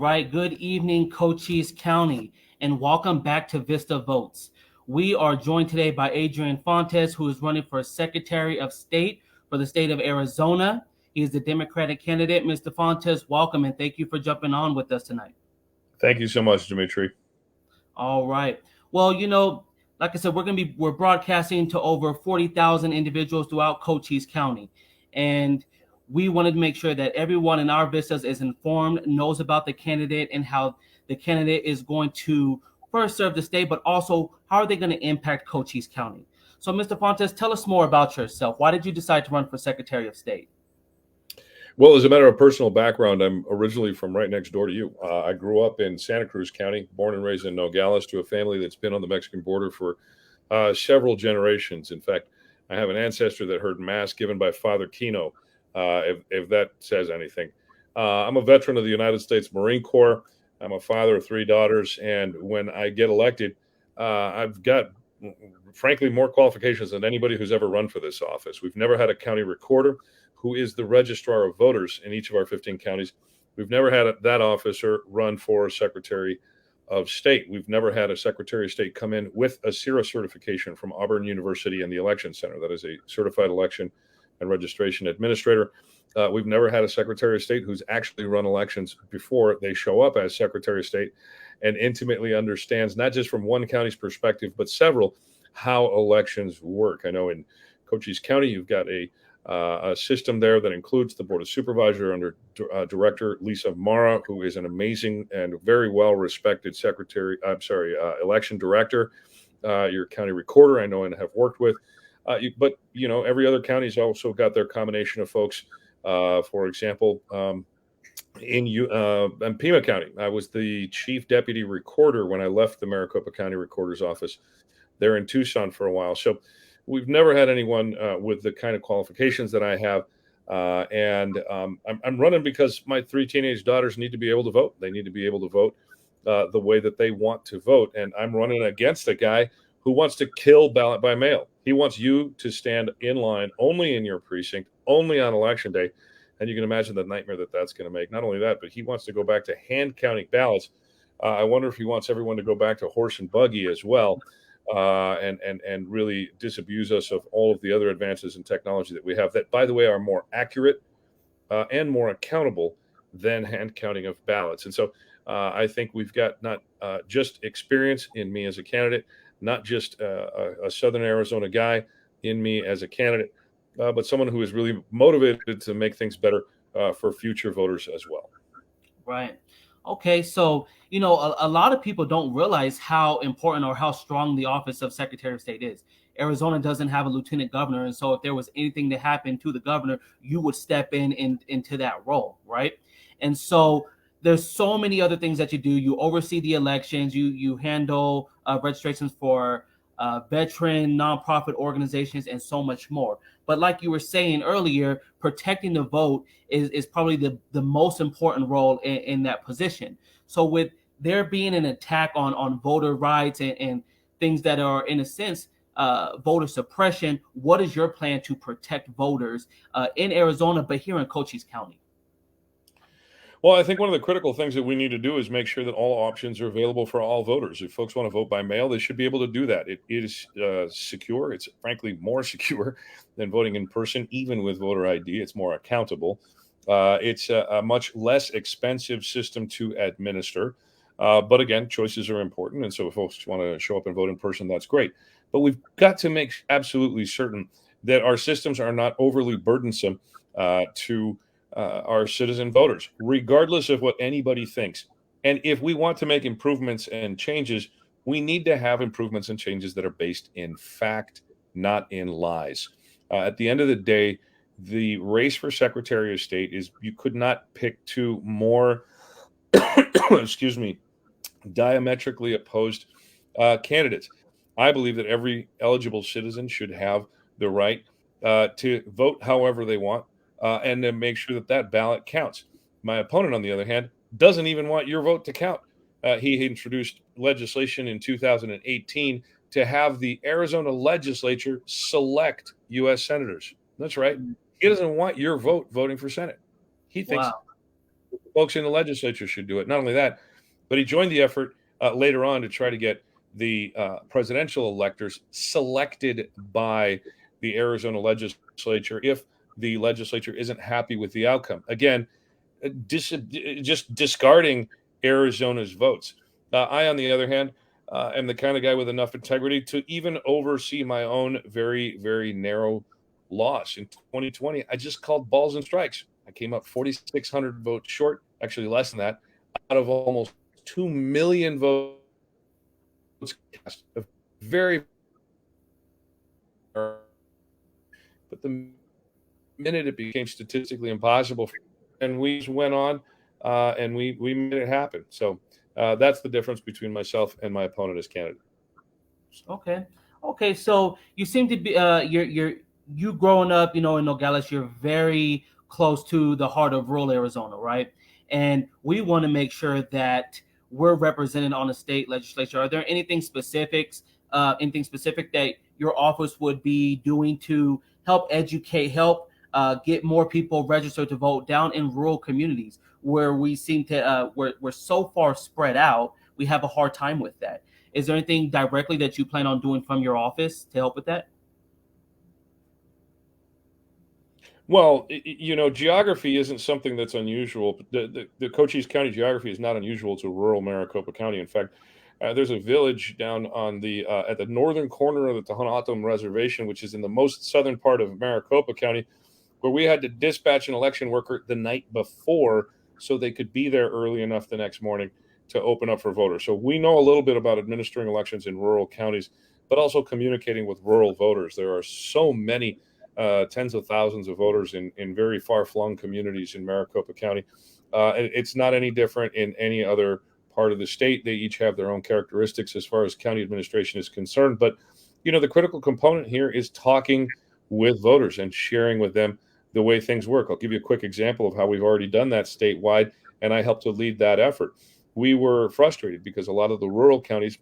right. Good evening, Cochise County, and welcome back to Vista Votes. We are joined today by Adrian Fontes, who is running for Secretary of State for the state of Arizona. He is the Democratic candidate. Mr. Fontes, welcome, and thank you for jumping on with us tonight. Thank you so much, Dimitri. All right. Well, like I said, we're broadcasting to over 40,000 individuals throughout Cochise County, and we wanted to make sure that everyone in our vistas is informed, knows about the candidate, and how the candidate is going to first serve the state, but also how are they going to impact Cochise County. So, Mr. Fontes, tell us more about yourself. Why did you decide to run for Secretary of State? Well, as a matter of personal background, I'm originally from right next door to you. I grew up in Santa Cruz County, born and raised in Nogales, to a family that's been on the Mexican border for several generations. In fact, I have an ancestor that heard mass given by Father Kino, if that says anything. I'm a veteran of the United States Marine Corps. I'm a father of three daughters. And when I get elected, I've got, frankly, more qualifications than anybody who's ever run for this office. We've never had a county recorder who is the registrar of voters in each of our 15 counties. We've never had that officer run for Secretary of State. We've never had a Secretary of State come in with a CIRA certification from Auburn University and the Election Center. That is a certified election and registration administrator. We've never had a Secretary of State who's actually run elections before they show up as Secretary of State and intimately understands, not just from one county's perspective, but several, how elections work. I know in Cochise County, you've got a system there that includes the Board of Supervisors under Director Lisa Mara, who is an amazing and very well-respected election director. Your county recorder, I know and have worked with. But every other county's also got their combination of folks. For example, in Pima County, I was the chief deputy recorder when I left the Maricopa County Recorder's office there in Tucson for a while. So we've never had anyone with the kind of qualifications that I have. I'm running because my three teenage daughters need to be able to vote. They need to be able to vote the way that they want to vote. And I'm running against a guy who wants to kill ballot by mail. He wants you to stand in line only in your precinct, only on election day. And you can imagine the nightmare that that's going to make. Not only that, but he wants to go back to hand counting ballots. I wonder if he wants everyone to go back to horse and buggy as well. And really disabuse us of all of the other advances in technology that we have that, by the way, are more accurate and more accountable than hand counting of ballots. And so I think we've got not just experience in me as a candidate, not just a Southern Arizona guy in me as a candidate, but someone who is really motivated to make things better for future voters as well. Right. Okay, so a lot of people don't realize how important or how strong the office of Secretary of State is. Arizona doesn't have a lieutenant governor, and so if there was anything to happen to the governor, you would step into that role, right? And so there's so many other things that you do. You oversee the elections. You handle registrations for veteran nonprofit organizations and so much more. But like you were saying earlier, protecting the vote is probably the most important role in that position. So with there being an attack on voter rights and things that are, in a sense, voter suppression, what is your plan to protect voters in Arizona, but here in Cochise County? Well, I think one of the critical things that we need to do is make sure that all options are available for all voters. If folks want to vote by mail, they should be able to do that. It is secure. It's frankly more secure than voting in person, even with voter ID. It's more accountable. It's a much less expensive system to administer. But again, choices are important. And so if folks want to show up and vote in person, that's great. But we've got to make absolutely certain that our systems are not overly burdensome to our citizen voters, regardless of what anybody thinks. And if we want to make improvements and changes, we need to have improvements and changes that are based in fact, not in lies. At the end of the day, the race for Secretary of State is you could not pick two more, excuse me, diametrically opposed candidates. I believe that every eligible citizen should have the right to vote however they want. And then make sure that that ballot counts. My opponent, on the other hand, doesn't even want your vote to count. He introduced legislation in 2018 to have the Arizona legislature select U.S. senators. That's right. He doesn't want your vote voting for Senate. He thinks Wow. Folks in the legislature should do it. Not only that, but he joined the effort later on to try to get the presidential electors selected by the Arizona legislature if the legislature isn't happy with the outcome. Again, just discarding Arizona's votes. I, on the other hand, am the kind of guy with enough integrity to even oversee my own very, very narrow loss in 2020. I just called balls and strikes. I came up 4,600 votes short, actually less than that, out of almost 2 million votes cast. A very, but the minute it became statistically impossible, and we just went on and we made it happen. So that's the difference between myself and my opponent as candidate. Okay. Okay. So you seem to be you growing up, in Nogales, you're very close to the heart of rural Arizona, right? And we want to make sure that we're represented on the state legislature. Are there anything specific that your office would be doing to help educate, help get more people registered to vote down in rural communities where we seem to we're so far spread out, we have a hard time with that. Is there anything directly that you plan on doing from your office to help with that? Well, geography isn't something that's unusual. The Cochise County geography is not unusual to rural Maricopa County. In fact, there's a village down on the at the northern corner of the Tohono Reservation, which is in the most southern part of Maricopa County, where we had to dispatch an election worker the night before so they could be there early enough the next morning to open up for voters. So we know a little bit about administering elections in rural counties, but also communicating with rural voters. There are so many tens of thousands of voters in very far-flung communities in Maricopa County. It's not any different in any other part of the state. They each have their own characteristics as far as county administration is concerned. But, the critical component here is talking with voters and sharing with them the way things work. I'll give you a quick example of how we've already done that statewide, and I helped to lead that effort. We were frustrated because a lot of the rural counties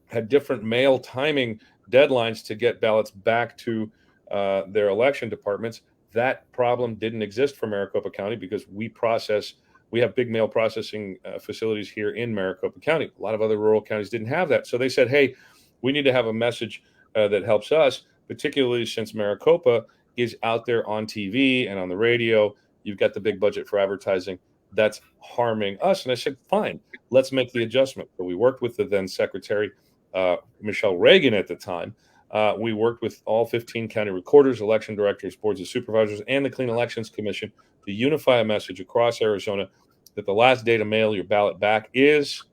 had different mail timing deadlines to get ballots back to their election departments. That problem didn't exist for Maricopa County because we have big mail processing facilities here in Maricopa County. A lot of other rural counties didn't have that. So they said, hey, we need to have a message that helps us, particularly since Maricopa is out there on TV and on the radio. You've got the big budget for advertising. That's harming us. And I said, fine, let's make the adjustment. So we worked with the then Secretary, Michelle Reagan at the time. We worked with all 15 county recorders, election directors, boards of supervisors, and the Clean Elections Commission to unify a message across Arizona that the last day to mail your ballot back is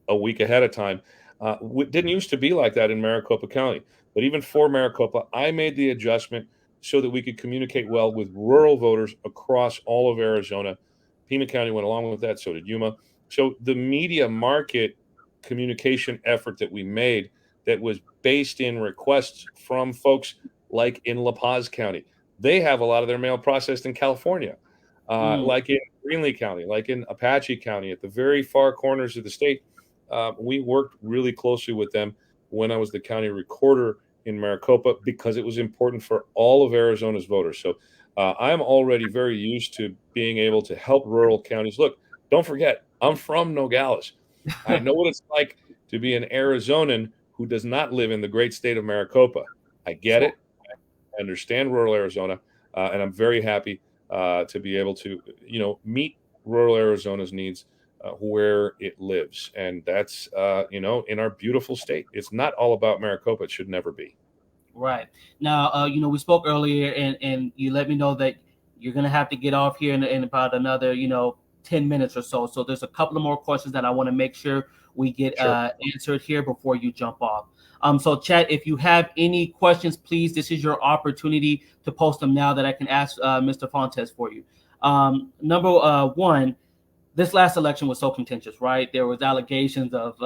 a week ahead of time. It didn't used to be like that in Maricopa County. But even for Maricopa, I made the adjustment so that we could communicate well with rural voters across all of Arizona. Pima County went along with that, so did Yuma. So the media market communication effort that we made that was based in requests from folks like in La Paz County. They have a lot of their mail processed in California, Mm. like in Greenlee County, like in Apache County, at the very far corners of the state. We worked really closely with them when I was the county recorder in Maricopa because it was important for all of Arizona's voters. So I'm already very used to being able to help rural counties. Look, don't forget, I'm from Nogales. I know what it's like to be an Arizonan who does not live in the great state of Maricopa. I get So it. I understand rural Arizona, and I'm very happy to be able to, meet rural Arizona's needs where it lives, and that's in our beautiful state. It's not all about Maricopa. It should never be. right now, we spoke earlier, and you let me know that you're gonna have to get off here in about another 10 minutes or so. So there's a couple of more questions that I want to make sure we get Sure. answered here before you jump off. So chat, if you have any questions, please, this is your opportunity to post them now that I can ask Mr. Fontes for you. Number one, this last election was so contentious, right? There was allegations of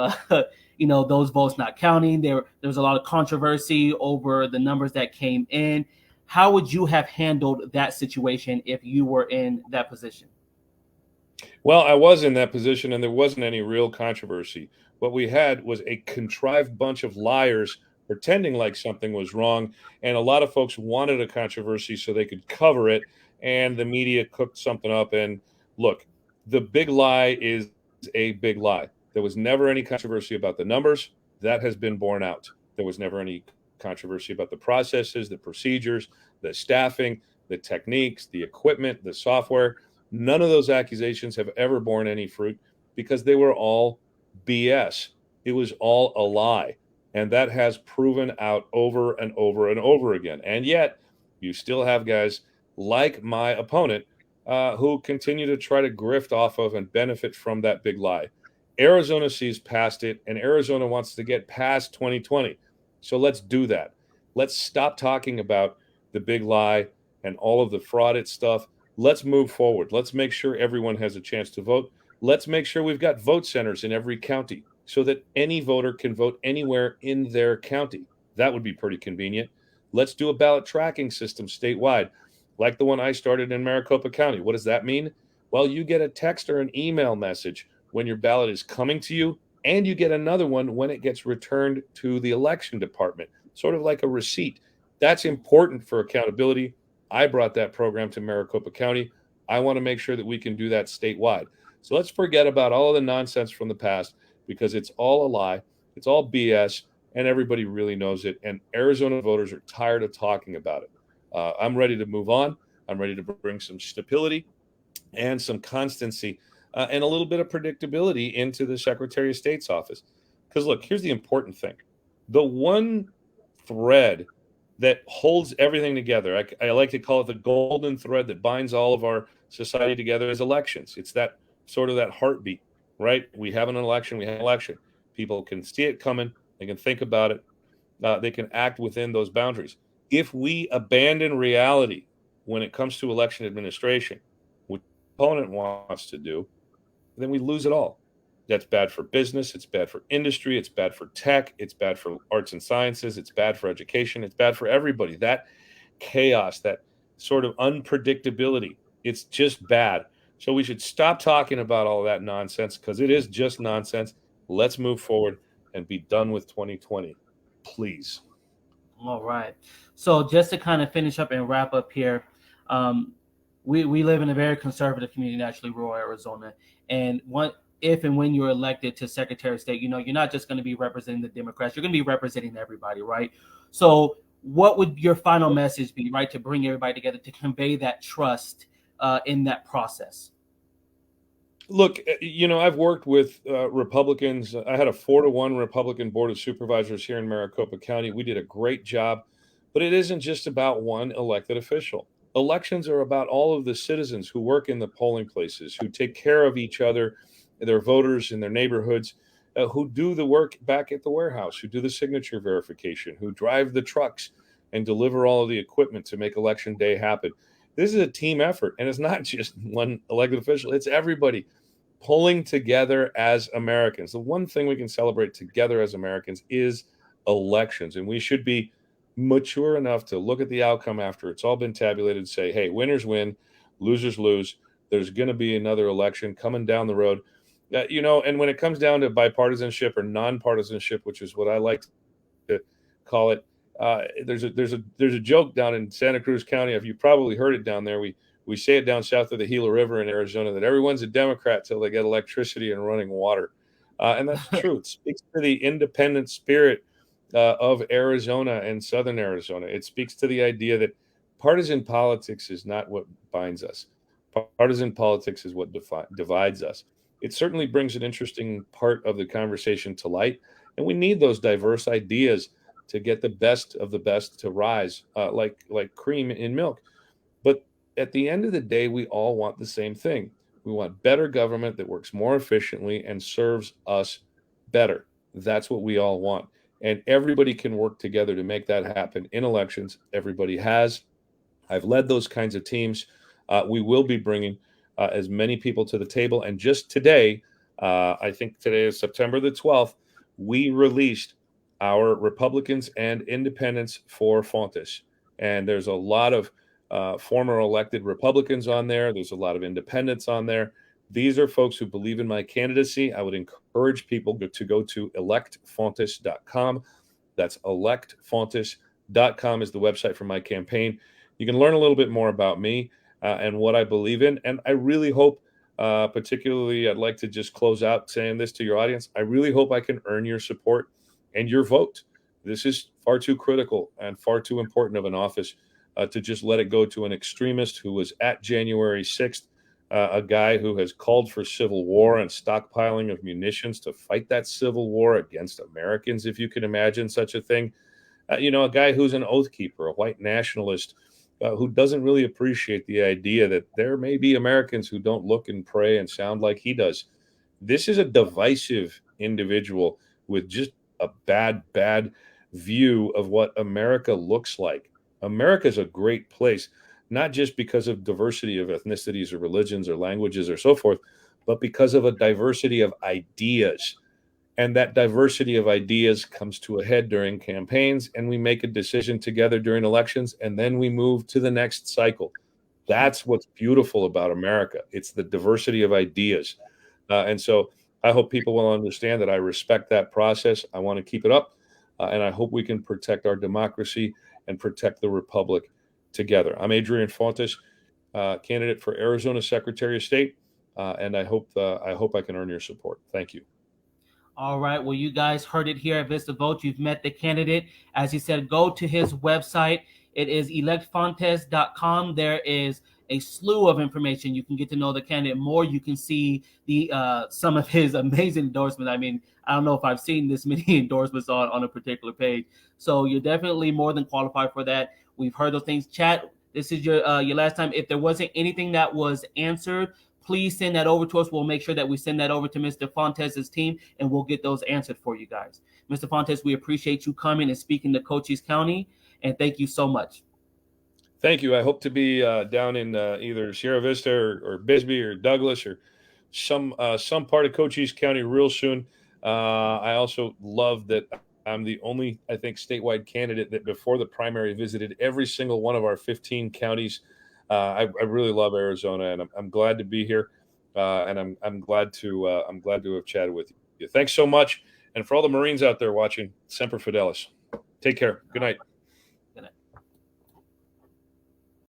those votes not counting. There was a lot of controversy over the numbers that came in. How would you have handled that situation if you were in that position? Well, I was in that position, and there wasn't any real controversy. What we had was a contrived bunch of liars pretending like something was wrong, and a lot of folks wanted a controversy so they could cover it, and the media cooked something up. And look, The big lie is a big lie. There was never any controversy about the numbers. That has been borne out. There was never any controversy about the processes, the procedures, the staffing, the techniques, the equipment, the software. None of those accusations have ever borne any fruit because they were all BS. It was all a lie. And that has proven out over and over and over again. And yet, you still have guys like my opponent who continue to try to grift off of and benefit from that big lie. Arizona sees past it, and Arizona wants to get past 2020. So let's do that. Let's stop talking about the big lie and all of the frauded stuff. Let's move forward. Let's make sure everyone has a chance to vote. Let's make sure we've got vote centers in every county so that any voter can vote anywhere in their county. That would be pretty convenient. Let's do a ballot tracking system statewide, like the one I started in Maricopa County. What does that mean? Well, you get a text or an email message when your ballot is coming to you, and you get another one when it gets returned to the election department, sort of like a receipt. That's important for accountability. I brought that program to Maricopa County. I want to make sure that we can do that statewide. So let's forget about all of the nonsense from the past because it's all a lie. It's all BS, and everybody really knows it. And Arizona voters are tired of talking about it. I'm ready to move on. I'm ready to bring some stability and some constancy and a little bit of predictability into the Secretary of State's office. Because look, here's the important thing: the one thread that holds everything together. I like to call it the golden thread that binds all of our society together is elections. It's that sort of that heartbeat, right? We have an election. We have an election. People can see it coming. They can think about it. They can act within those boundaries. If we abandon reality when it comes to election administration, which the opponent wants to do, then we lose it all. That's bad for business. It's bad for industry. It's bad for tech. It's bad for arts and sciences. It's bad for education. It's bad for everybody. That chaos, that sort of unpredictability, it's just bad. So we should stop talking about all that nonsense because it is just nonsense. Let's move forward and be done with 2020, please. All right. So just to kind of finish up and wrap up here, um, we live in a very conservative community, naturally rural Arizona, and what if and when you're elected to Secretary of State, you're not just going to be representing the Democrats, you're going to be representing everybody, right? So what would your final message be, right, to bring everybody together to convey that trust in that process? Look, I've worked with Republicans. I had a 4-to-1 Republican Board of Supervisors here in Maricopa County. We did a great job, but it isn't just about one elected official. Elections are about all of the citizens who work in the polling places, who take care of each other, their voters in their neighborhoods, who do the work back at the warehouse, who do the signature verification, who drive the trucks and deliver all of the equipment to make election day happen. This is a team effort, and it's not just one elected official, it's everybody pulling together as Americans. The one thing we can celebrate together as Americans is elections. And we should be mature enough to look at the outcome after it's all been tabulated and say, hey, winners win, losers lose. There's going to be another election coming down the road. And when it comes down to bipartisanship or nonpartisanship, which is what I like to call it, there's a joke down in Santa Cruz County. If you probably heard it down there, we say it down south of the Gila River in Arizona that everyone's a Democrat till they get electricity and running water, and that's true. It speaks to the independent spirit of Arizona and Southern Arizona. It speaks to the idea that partisan politics is not what binds us. Partisan politics is what divides us. It certainly brings an interesting part of the conversation to light, and we need those diverse ideas to get the best of the best to rise, like cream in milk. But at the end of the day, we all want the same thing. We want better government that works more efficiently and serves us better. That's what we all want. And everybody can work together to make that happen in elections. Everybody has. I've led those kinds of teams. We will be bringing as many people to the table. And just today, I think today is September the 12th, we released our Republicans and Independents for Fontes. And there's a lot of former elected Republicans on there. There's a lot of independents on there. These are folks who believe in my candidacy. I would encourage people to go to electfontes.com. That's electfontes.com is the website for my campaign. You can learn a little bit more about me and what I believe in. And I really hope Particularly, I'd like to just close out saying this to your audience. I really hope I can earn your support and your vote. This is far too critical and far too important of an office to just let it go to an extremist who was at January 6th, a guy who has called for civil war and stockpiling of munitions to fight that civil war against Americans, if you can imagine such a thing. A guy who's an oath keeper, a white nationalist, who doesn't really appreciate the idea that there may be Americans who don't look and pray and sound like he does. This is a divisive individual with just a bad view of what America looks like. America is a great place, not just because of diversity of ethnicities or religions or languages or so forth, but because of a diversity of ideas. And that diversity of ideas comes to a head during campaigns, and we make a decision together during elections, and then we move to the next cycle. That's what's beautiful about America. It's the diversity of ideas. And so I hope people will understand that I respect that process. I want to keep it up, and I hope we can protect our democracy and protect the republic together. I'm Adrian Fontes, candidate for Arizona Secretary of State, and I hope I can earn your support. Thank you. All right. Well, you guys heard it here at Vista Vote. You've met the candidate. As he said, go to his website. It is electfontes.com. There is a slew of information. You can get to know the candidate more. You can see the some of his amazing endorsements. I mean, I don't know if I've seen this many endorsements on a particular page. So you're definitely more than qualified for that. We've heard those things. Chat, this is your last time. If there wasn't anything that was answered, please send that over to us. We'll make sure that we send that over to Mr. Fontes' team, and we'll get those answered for you guys. Mr. Fontes, we appreciate you coming and speaking to Cochise County, and thank you so much. Thank you. I hope to be down in either Sierra Vista or Bisbee or Douglas or some part of Cochise County real soon. I also love that I'm the only, I think, statewide candidate that before the primary visited every single one of our 15 counties. I really love Arizona, and I'm glad to be here, and I'm glad to have chatted with you. Thanks so much, and for all the Marines out there watching, Semper Fidelis. Take care. Good night.